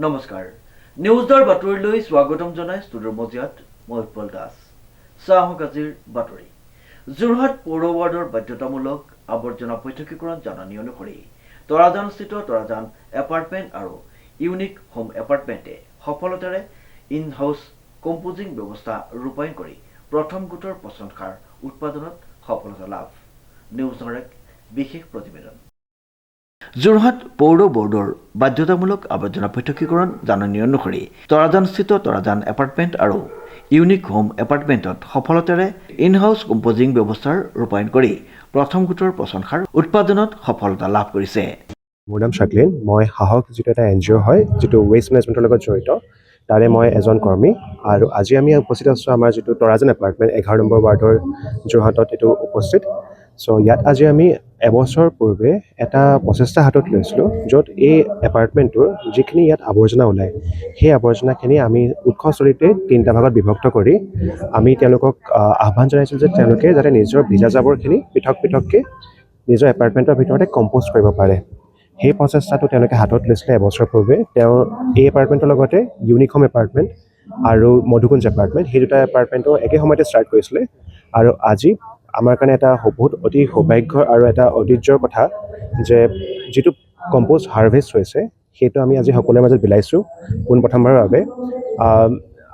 নমস্কাৰ নিউজৰ বাতৰিলৈ স্বাগতম জনাই ষ্টুডিঅ'ৰ মজিয়াত মই উৎপল দাস চাহক আজিৰ বাতৰি যোৰহাট পৌৰ ৱাৰ্ডৰ বাধ্যতামূলক আৱৰ্জনা পৃথকীকৰণ জাননী অনুসৰি তৰাজানস্থিত তৰাজান এপাৰ্টমেণ্ট আৰু ইউনিক হোম এপাৰ্টমেণ্টে সফলতাৰে ইন হাউচ কম্পোজিং ব্যৱস্থা ৰূপায়ণ কৰি প্ৰথম গোটৰ পচন সাৰ উৎপাদনত সফলতা লাভ নিউজৰ এক বিশেষ প্ৰতিবেদন যোৰহাট পৌৰ বৰ্ডৰ বাধ্যতামূলক আৱৰ্জনা পৃথকীকৰণ জাননী অনুসৰি তৰাজানস্থিত তৰাজান এপাৰ্টমেণ্ট আৰু ইউনিক হোম এপাৰ্টমেণ্টত সফলতাৰে ইন হাউচ কম্পোজিং ব্যৱস্থাৰ ৰূপায়ণ কৰি প্ৰথম গোটৰ পচন সাৰ উৎপাদনত সফলতা লাভ কৰিছে। মোৰ নাম শাকলিন, মই সাহস যিটো এটা NGO হয় যিটো ৱেষ্ট মেনেজমেণ্টৰ লগত জড়িত, তাৰে মই এজন কৰ্মী। আৰু আজি আমি উপস্থিত আছোঁ আমাৰ যিটো তৰাজান এপাৰ্টমেণ্ট 11 নম্বৰ ৱাৰ্ডৰ যোৰহাটত এইটো উপস্থিত। চ' ইয়াত আজি আমি এবছৰ পূৰ্বে এটা প্ৰচেষ্টা হাতত লৈছিলোঁ, য'ত এই এপাৰ্টমেণ্টটোৰ যিখিনি ইয়াত আৱৰ্জনা ওলায় সেই আৱৰ্জনাখিনি আমি উৎসস্থলীতে 3টা ভাগত বিভক্ত কৰি আমি তেওঁলোকক আহ্বান জনাইছিলোঁ যে তেওঁলোকে যাতে নিজৰ ভিজা জাবৰখিনি পৃথক পৃথককৈ নিজৰ এপাৰ্টমেণ্টৰ ভিতৰতে কম্প'ষ্ট কৰিব পাৰে। সেই প্ৰচেষ্টাটো তেওঁলোকে হাতত লৈছিলে এবছৰ পূৰ্বে। তেওঁ এই এপাৰ্টমেণ্টৰ লগতে ইউনিক হোম এপাৰ্টমেণ্ট আৰু মধুকুঞ্জ এপাৰ্টমেণ্ট সেই দুটা এপাৰ্টমেণ্টো একে সময়তে ষ্টাৰ্ট কৰিছিলে। আৰু আজি আমাৰ কাৰণে এটা বহুত অতি সৌভাগ্য আৰু এটা ঐতিহ্যৰ কথা যে যিটো কম্প'ষ্ট হাৰ্ভেষ্ট হৈছে সেইটো আমি আজি সকলোৰে মাজত বিলাইছোঁ পোনপ্ৰথমবাৰৰ বাবে।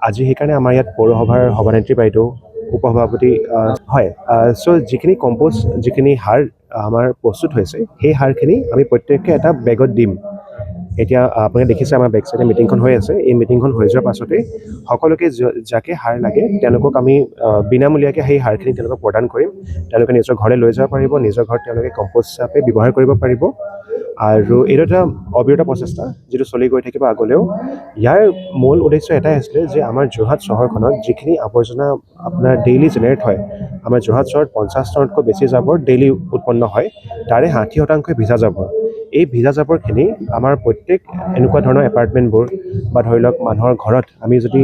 আজি সেইকাৰণে আমাৰ ইয়াত পৌৰসভাৰ সভানেত্ৰী বাইদেউ, উপসভাপতি হয়। চ' যিখিনি কম্প'ষ্ট যিখিনি সাৰ আমাৰ প্ৰস্তুত হৈছে সেই সাৰখিনি আমি প্ৰত্যেককে এটা বেগত দিম। এতিয়া আপুনি দেখিছে আমাৰ বেক চাইডে মিটিংখন হৈ আছে। এই মিটিংখন হৈ যোৱাৰ পাছতেই সকলোকে যাকে সাৰ লাগে তেওঁলোকক আমি বিনামূলীয়াকৈ সেই সাৰখিনি তেওঁলোকক প্ৰদান কৰিম। তেওঁলোকে নিজৰ ঘৰলৈ লৈ যাব পাৰিব, নিজৰ ঘৰত তেওঁলোকে কম্প'ষ্ট হিচাপে ব্যৱহাৰ কৰিব পাৰিব। আৰু এইটো এটা অবিৰত প্ৰচেষ্টা যিটো চলি গৈ থাকিব আগলৈও। ইয়াৰ মূল উদ্দেশ্য এটাই আছিলে যে আমাৰ যোৰহাট চহৰখনত যিখিনি আৱৰ্জনা আপোনাৰ ডেইলি জেনেৰেট হয়, আমাৰ যোৰহাট চহৰত 50 টনতকৈ বেছি জাবৰ ডেইলি উৎপন্ন হয়, তাৰে 60% ভিজা জাবৰ। এই ভিজা জাবৰখিনি আমাৰ প্ৰত্যেক এনেকুৱা ধৰণৰ এপাৰ্টমেণ্টবোৰ বা ধৰি লওক মানুহৰ ঘৰত আমি যদি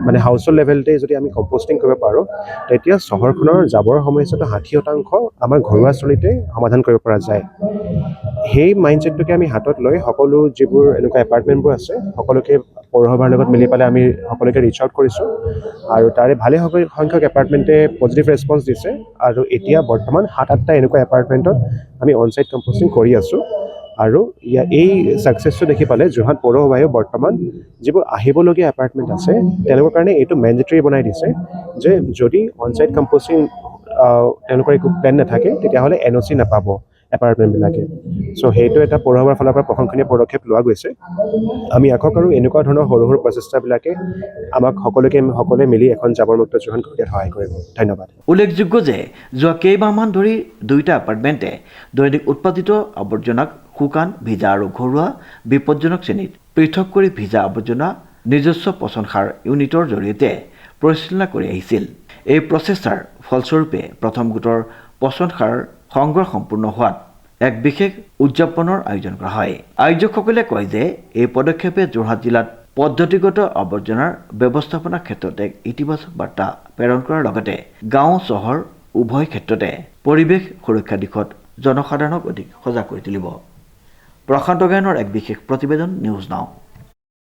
মানে হাউচৰ লেভেলতে যদি আমি কম্প'ষ্টিং কৰিব পাৰোঁ, তেতিয়া চহৰখনৰ জাবৰৰ সমস্যাটো 60% আমাৰ ঘৰুৱা স্থলীতে সমাধান কৰিব পৰা যায়। সেই মাইণ্ডছেটটোকে আমি হাতত লৈ সকলো যিবোৰ এনেকুৱা এপাৰ্টমেণ্টবোৰ আছে সকলোকে পৌৰসভাৰ লগত মিলি পেলাই আমি সকলোকে ৰিচ আউট কৰিছোঁ। আৰু তাৰে ভালে সংখ্যক এপাৰ্টমেণ্টে পজিটিভ ৰেছপন্স দিছে। আৰু এতিয়া বৰ্তমান 7-8টা এনেকুৱা এপাৰ্টমেণ্টত আমি অন চাইট কম্প'ষ্টিং কৰি আছোঁ। আৰু এই ছাকচেছটো দেখি পালে যোৰহাট পৌৰসভায়ো বৰ্তমান যিবোৰ আহিবলগীয়া এপাৰ্টমেণ্ট আছে তেওঁলোকৰ কাৰণে এইটো মেণ্ডেটৰী বনাই দিছে যে যদি অন চাইট কম্প'ষ্টিং তেওঁলোকৰ একো প্লেন নাথাকে তেতিয়াহ'লে NOC নাপাব এপাৰ্টমেণ্টবিলাকে। চ' সেইটো এটা পৌৰসভাৰ ফালৰ পৰা প্ৰশংসনীয় পদক্ষেপ লোৱা গৈছে। আমি আশা কৰোঁ এনেকুৱা ধৰণৰ সৰু সৰু প্ৰচেষ্টাবিলাকে আমাক সকলোৱে মিলি এখন জাবৰমুক্ত যোৰহাট গঢ়ি দিয়াত সহায় কৰিব। ধন্যবাদ। উল্লেখযোগ্য যে যোৱা কেইমাহমান ধৰি 2টা এপাৰ্টমেণ্টে দৈনিক উৎপাদিত আৱৰ্জনাক শুকান, ভিজা আৰু ঘৰুৱা বিপদজনক শ্ৰেণীত পৃথক কৰি ভিজা আৱৰ্জনা নিজস্ব পচন সাৰ ইউনিটৰ জৰিয়তে পৰিচালনা কৰি আহিছিল। এই প্ৰচেষ্টাৰ ফলস্বৰূপে প্ৰথম গোটৰ পচন সাৰ সংগ্ৰহ সম্পূৰ্ণ হোৱাত এক বিশেষ উদযাপনৰ আয়োজন কৰা হয়। আয়োজকসকলে কয় যে এই পদক্ষেপে যোৰহাট জিলাত পদ্ধতিগত আৱৰ্জনাৰ ব্যৱস্থাপনাৰ ক্ষেত্ৰত এক ইতিবাচক বাৰ্তা প্ৰেৰণ কৰাৰ লগতে গাঁও চহৰ উভয় ক্ষেত্ৰতে পৰিৱেশ সুৰক্ষা দিশত জনসাধাৰণক অধিক সজাগ কৰি তুলিব। প্ৰশান্ত গায়নৰ এক বিশেষ প্ৰতিবেদন, নিউজ নাও।